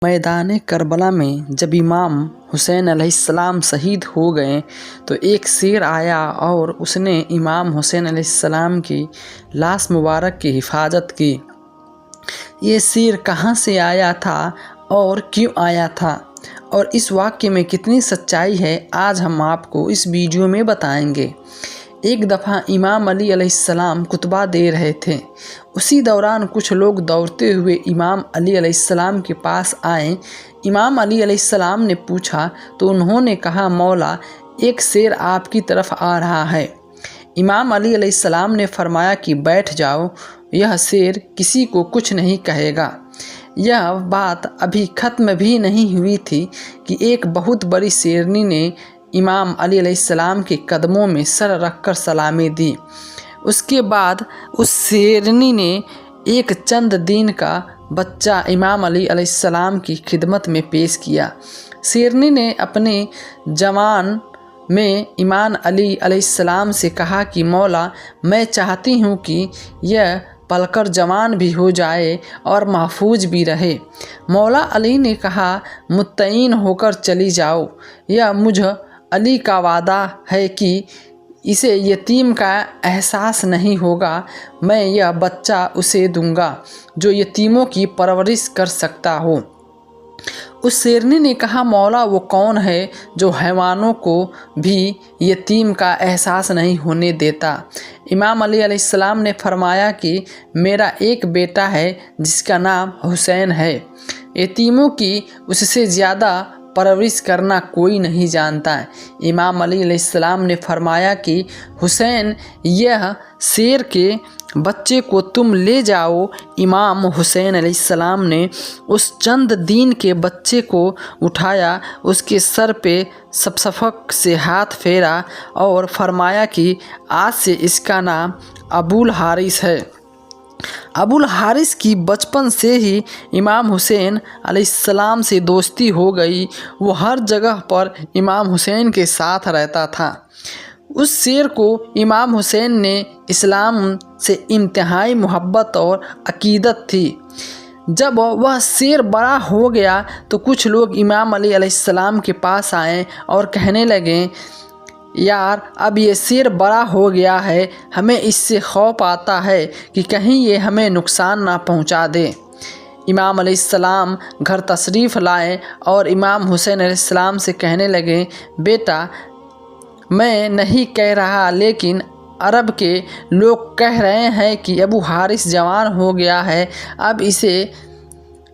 मैदान करबला में जब इमाम हुसैन अलैहिस्सलाम शहीद हो गए तो एक शेर आया और उसने इमाम हुसैन अलैहिस्सलाम की लाश मुबारक की हिफाजत की। ये शेर कहाँ से आया था और क्यों आया था और इस वाक़ये में कितनी सच्चाई है, आज हम आपको इस वीडियो में बताएंगे। एक दफ़ा इमाम अली अलैहिस्सलाम खुतबा दे रहे थे। उसी दौरान कुछ लोग दौड़ते हुए इमाम अली अलैहिस्सलाम के पास आए। इमाम अली अलैहिस्सलाम ने पूछा तो उन्होंने कहा, मौला एक शेर आपकी तरफ आ रहा है। इमाम अली अलैहिस्सलाम ने फरमाया कि बैठ जाओ, यह शेर किसी को कुछ नहीं कहेगा। यह बात अभी ख़त्म भी नहीं हुई थी कि एक बहुत बड़ी शेरनी ने इमाम अली अलैहिस्सलाम के कदमों में सर रखकर सलामी दी। उसके बाद उस शेरनी ने एक चंद दिन का बच्चा इमाम अली अलैहिस्सलाम की खिदमत में पेश किया। शेरनी ने अपने जवान में इमाम अली अलैहिस्सलाम से कहा कि मौला मैं चाहती हूँ कि यह पलकर जवान भी हो जाए और महफूज भी रहे। मौला अली ने कहा, मुत्तईन होकर चली जाओ, यह मुझ अली का वादा है कि इसे यतीम का एहसास नहीं होगा। मैं यह बच्चा उसे दूंगा जो यतीमों की परवरिश कर सकता हो। उस शेरनी ने कहा, मौला वो कौन है जो हैवानों को भी यतीम का एहसास नहीं होने देता। इमाम अली अलैहिस्सलाम ने फरमाया कि मेरा एक बेटा है जिसका नाम हुसैन है। यतीमों की उससे ज़्यादा परवरिश करना कोई नहीं जानता है। इमाम अली अलैहिस्सलाम ने फरमाया कि हुसैन, यह शेर के बच्चे को तुम ले जाओ। इमाम हुसैन अलैहिस्सलाम ने उस चंद दिन के बच्चे को उठाया, उसके सर पे सफसफक से हाथ फेरा और फरमाया कि आज से इसका नाम अबुल हारिस है। अबुल हारिस की बचपन से ही इमाम हुसैन अलैहिस्सलाम से दोस्ती हो गई। वो हर जगह पर इमाम हुसैन के साथ रहता था। उस शेर को इमाम हुसैन ने इस्लाम से इंतहाई मोहब्बत और अकीदत थी। जब वह शेर बड़ा हो गया तो कुछ लोग इमाम अली अलैहिस्सलाम के पास आए और कहने लगे, यार अब ये शेर बड़ा हो गया है, हमें इससे खौफ आता है कि कहीं ये हमें नुकसान ना पहुंचा दे। इमाम अलैहिस्सलाम घर तशरीफ़ लाए और इमाम हुसैन अलैहिस्सलाम से कहने लगे, बेटा मैं नहीं कह रहा, लेकिन अरब के लोग कह रहे हैं कि अबू हारिस जवान हो गया है, अब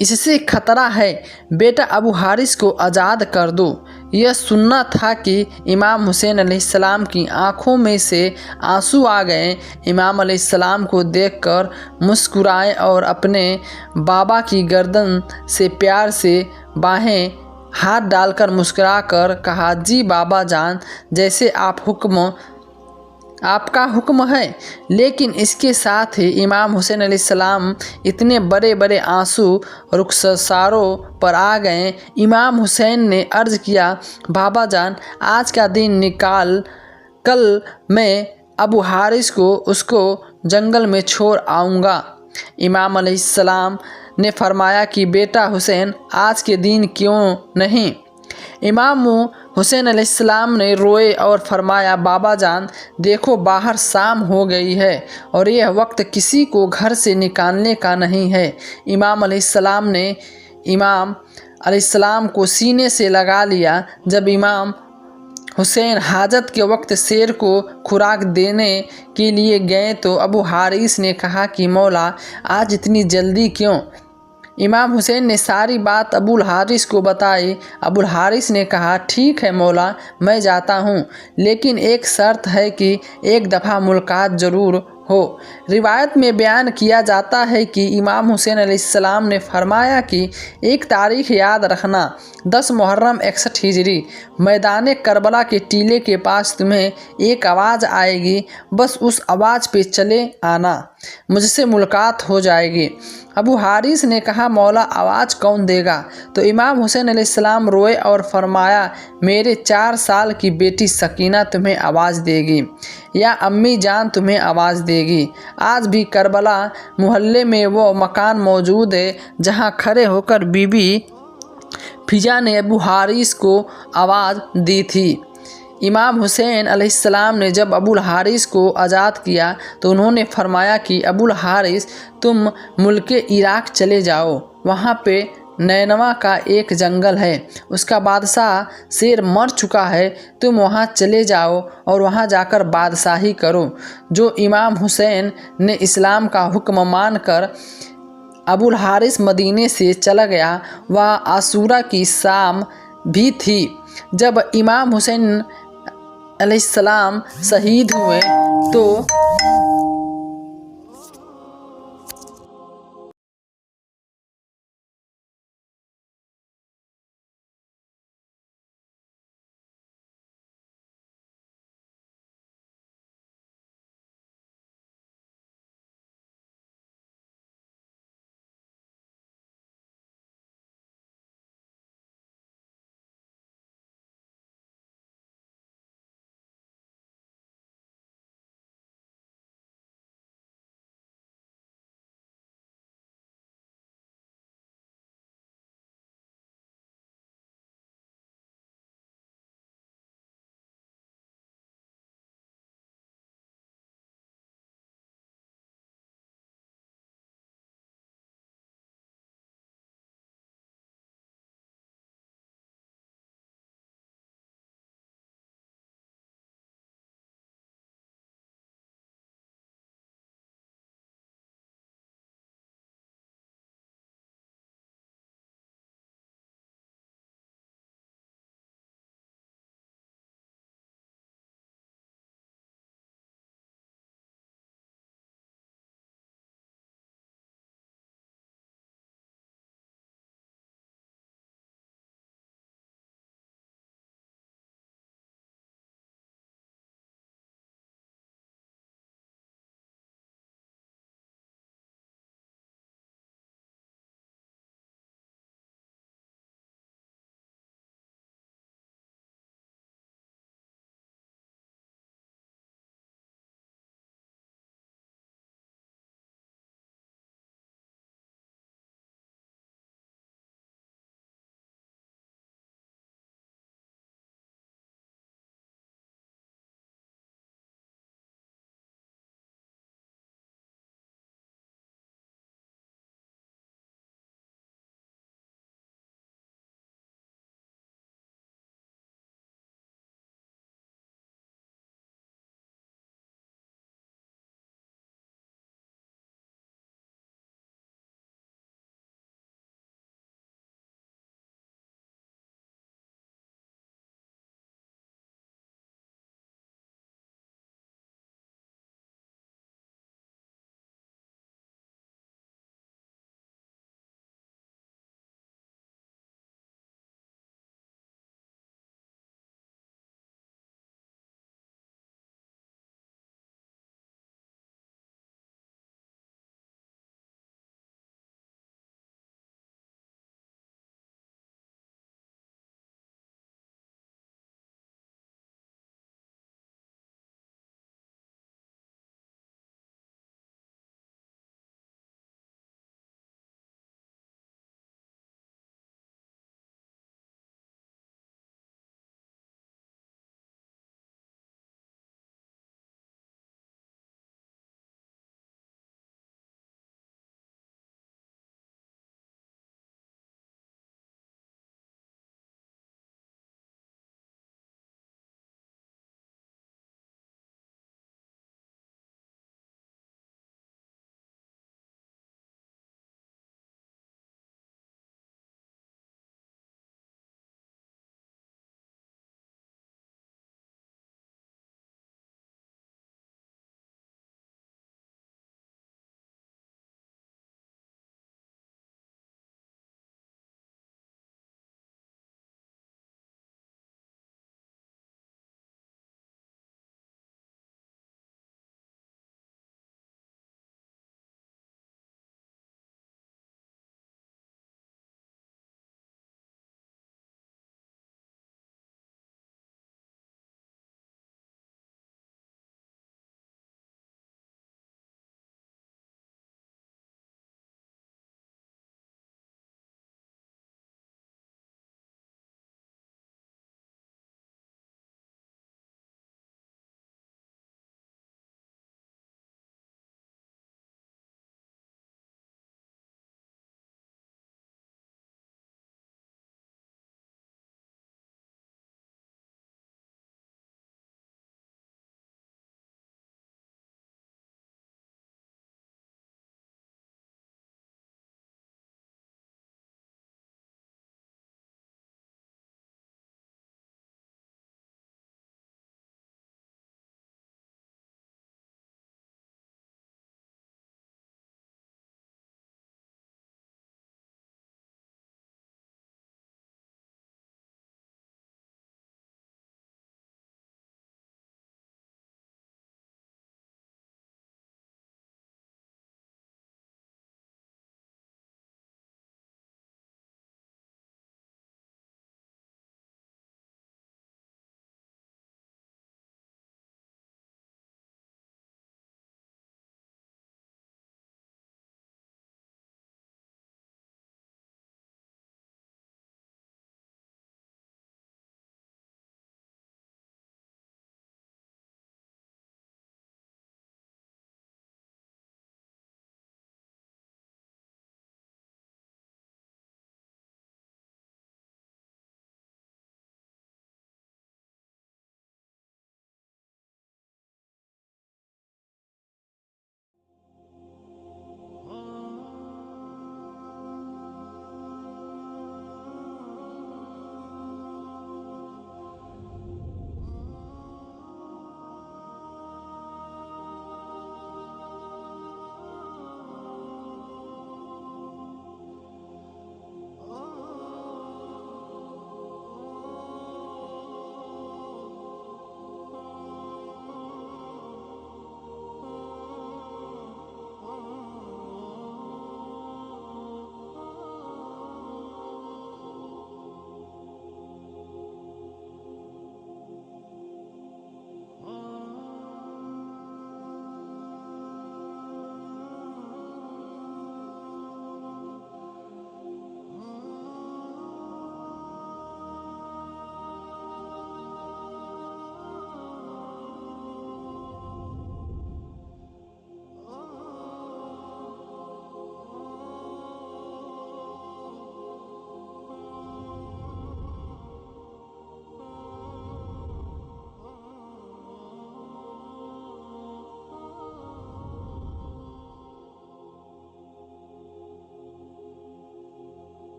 इससे ख़तरा है। बेटा अबू हारिस को आज़ाद कर दो। यह सुनना था कि इमाम हुसैन अलैहिस्सलाम की आँखों में से आंसू आ गए। इमाम अलैहिस्सलाम को देखकर मुस्कुराए और अपने बाबा की गर्दन से प्यार से बाहें हाथ डालकर मुस्कुराकर कहा, जी बाबा जान, जैसे आपका हुक्म है। लेकिन इसके साथ ही इमाम हुसैन अलैहिस्सलाम इतने बड़े बड़े आंसू रुखसारों पर आ गए। इमाम हुसैन ने अर्ज़ किया, बाबा जान आज का दिन निकाल, कल मैं अबू हारिस को उसको जंगल में छोड़ आऊँगा। इमाम अलैहिस्सलाम ने फरमाया कि बेटा हुसैन आज के दिन क्यों नहीं। इमाम हुसैन अलैहिस्सलाम ने रोए और फरमाया, बाबा जान देखो बाहर शाम हो गई है और यह वक्त किसी को घर से निकालने का नहीं है। इमाम अलैहिस्सलाम को सीने से लगा लिया। जब इमाम हुसैन हाजत के वक्त शेर को खुराक देने के लिए गए तो अबू हारिस ने कहा कि मौला आज इतनी जल्दी क्यों। इमाम हुसैन ने सारी बात अबुल हारिस को बताई। अबुल हारिस ने कहा, ठीक है मौला मैं जाता हूँ, लेकिन एक शर्त है कि एक दफ़ा मुलाकात ज़रूर हो। रिवायत में बयान किया जाता है कि इमाम हुसैन अलैहिस्सलाम ने फरमाया कि एक तारीख़ याद रखना, 10 मुहर्रम 61 हिजरी, मैदान करबला के टीले के पास तुम्हें एक आवाज़ आएगी, बस उस आवाज़ पे चले आना, मुझसे मुलाकात हो जाएगी। अबू हारिस ने कहा, मौला आवाज़ कौन देगा। तो इमाम हुसैन अलैहिस्सलाम रोए और फरमाया, मेरे 4 साल की बेटी सकीना तुम्हें आवाज़ देगी या अम्मी जान तुम्हें आवाज़ देगी। आज भी करबला मोहल्ले में वो मकान मौजूद है जहाँ खड़े होकर बीबी फिजा ने अबू हारिस को आवाज़ दी थी। इमाम हुसैन अलैहिस्सलाम ने जब अबुल हारिस को आज़ाद किया तो उन्होंने फरमाया कि अबुल हारिस, तुम मुल्क इराक़ चले जाओ, वहाँ पे नैनवा का एक जंगल है, उसका बादशाह शेर मर चुका है, तुम वहाँ चले जाओ और वहाँ जाकर बादशाही करो। जो इमाम हुसैन ने इस्लाम का हुक्म मानकर अबुल हारिस मदीने से चला गया, वह आशूरा की शाम भी थी। जब इमाम हुसैन अलैहिस्सलाम शहीद हुए तो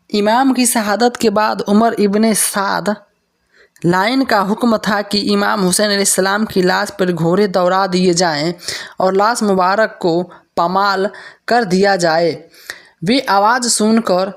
इमाम की शहादत के बाद उमर इब्ने साद लाइन का हुक्म था कि इमाम हुसैन अलैहिस्सलाम की लाश पर घोड़े दौड़ा दिए जाएं और लाश मुबारक को पामाल कर दिया जाए। वे आवाज़ सुनकर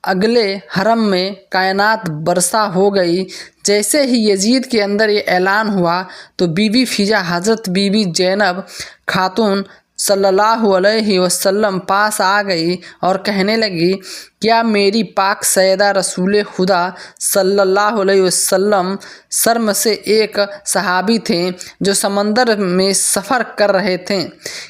अगले हरम में कायनात बरसा हो गई। जैसे ही यजीद के अंदर ये ऐलान हुआ तो बीबी फिजा हज़रत बीबी ज़ैनब खातून सल्लल्लाहु अलैहि वसल्लम पास आ गई और कहने लगी, क्या मेरी पाक सैयदा रसूल खुदा सल्लल्लाहु अलैहि वसल्लम शर्म से एक सहाबी थे जो समंदर में सफ़र कर रहे थे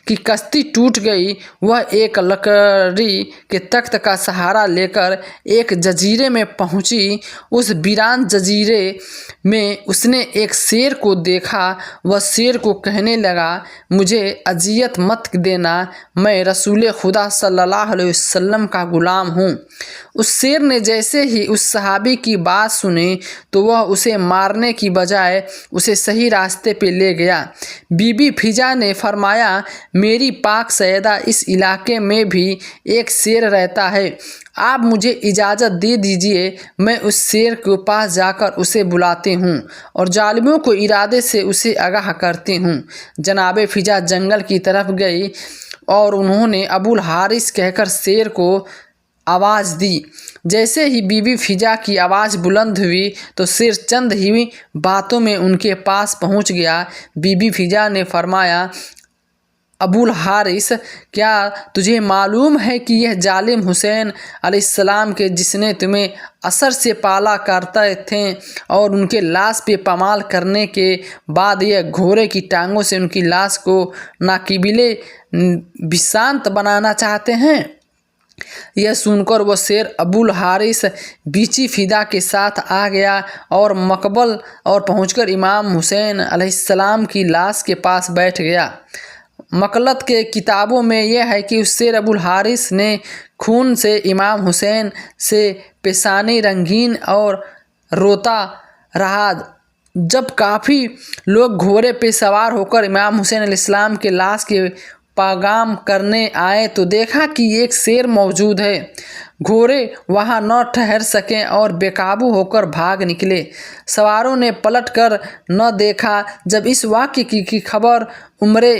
कि कश्ती टूट गई। वह एक लकड़ी के तख्त का सहारा लेकर एक जजीरे में पहुंची। उस वीरान जजीरे में उसने एक शेर को देखा। वह शेर को कहने लगा, मुझे अजियत मत देना, मैं रसूल खुदा सल्लल्लाहु अलैहि वसल्लम का गुलाम हूँ। उस शेर ने जैसे ही उस सहाबी की बात सुनी तो वह उसे मारने की बजाय उसे सही रास्ते पे ले गया। बीबी फिजा ने फरमाया, मेरी पाक सैयदा, इस इलाके में भी एक शेर रहता है, आप मुझे इजाज़त दे दीजिए, मैं उस शेर के पास जाकर उसे बुलाती हूँ और जालिमों को इरादे से उसे आगाह करती हूँ। जनाब फिजा जंगल की तरफ गई और उन्होंने अबुल हारिस कहकर शेर को आवाज़ दी। जैसे ही बीबी फिजा की आवाज़ बुलंद हुई तो शेर चंद ही बातों में उनके पास पहुँच गया। बीबी फिजा ने फरमाया, अबुल हारिस, क्या तुझे मालूम है कि यह जालिम हुसैन अलैहिस्सलाम के जिसने तुम्हें असर से पाला करते थे और उनके लाश पे पमाल करने के बाद यह घोड़े की टांगों से उनकी लाश को नाकिबिले विशांत बनाना चाहते हैं। यह सुनकर वह शेर अबुल हारिस बीची फिदा के साथ आ गया और मकबल और पहुंचकर इमाम हुसैन अलैहिस्सलाम की लाश के पास बैठ गया। मकलत के किताबों में यह है कि उस शेर अबुल हारिस ने खून से इमाम हुसैन से पेशानी रंगीन और रोता रहा। जब काफ़ी लोग घोड़े पे सवार होकर इमाम हुसैन अलैहिस्सलाम के लाश के पैगाम करने आए तो देखा कि एक शेर मौजूद है। घोड़े वहां न ठहर सके और बेकाबू होकर भाग निकले। सवारों ने पलटकर न देखा। जब इस वाक़ये की खबर उमरे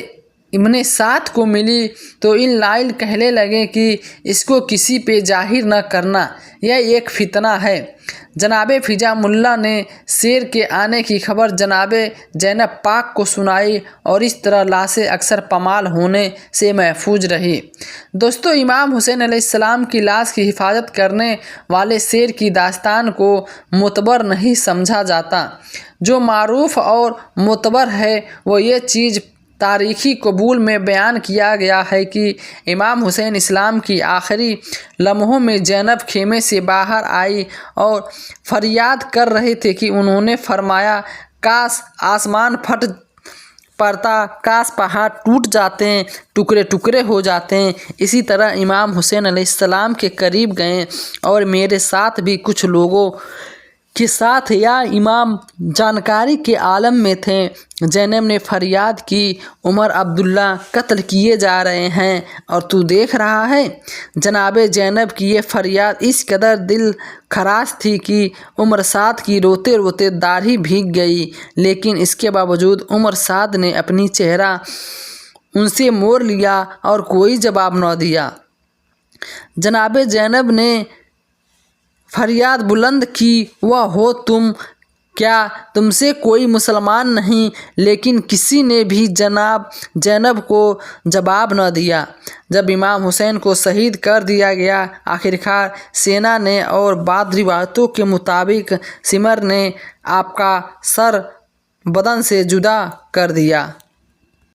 इब्ने साद को मिली तो इन लाइल कहने लगे कि इसको किसी पे जाहिर न करना, यह एक फितना है। जनाब फिजा मुल्ला ने शेर के आने की खबर जनाब ज़ैनब पाक को सुनाई और इस तरह लाशें अक्सर पमाल होने से महफूज रही। दोस्तों, इमाम हुसैन अलैहिस्सलाम की लाश की हिफाजत करने वाले शेर की दास्तान को मुतबर नहीं समझा जाता। जो मारूफ और मुतबर है वो ये चीज़ तारीख़ी कबूल में बयान किया गया है कि इमाम हुसैन इस्लाम की आखिरी लम्हों में ज़ैनब खेमे से बाहर आई और फरियाद कर रहे थे कि उन्होंने फरमाया, काश आसमान फट पड़ता, काश पहाड़ टूट जाते, टुकड़े टुकड़े हो जाते। इसी तरह इमाम हुसैन अलैहिस्सलाम के करीब गए और मेरे साथ भी कुछ लोगों के साथ या इमाम जानकारी के आलम में थे। ज़ैनब ने फरियाद की, उमर अब्दुल्ला कत्ल किए जा रहे हैं और तू देख रहा है। जनाब ज़ैनब की ये फरियाद इस कदर दिल खराश थी कि उमर साद की रोते रोते दाढ़ी भीग गई, लेकिन इसके बावजूद उमर साद ने अपनी चेहरा उनसे मोड़ लिया और कोई जवाब न दिया। जनाब ज़ैनब ने फरियाद बुलंद की, वह हो तुम, क्या तुमसे कोई मुसलमान नहीं? लेकिन किसी ने भी जनाब ज़ैनब को जवाब न दिया। जब इमाम हुसैन को शहीद कर दिया गया, आखिरकार सेना ने और बाद रिवायतों के मुताबिक सिमर ने आपका सर बदन से जुदा कर दिया।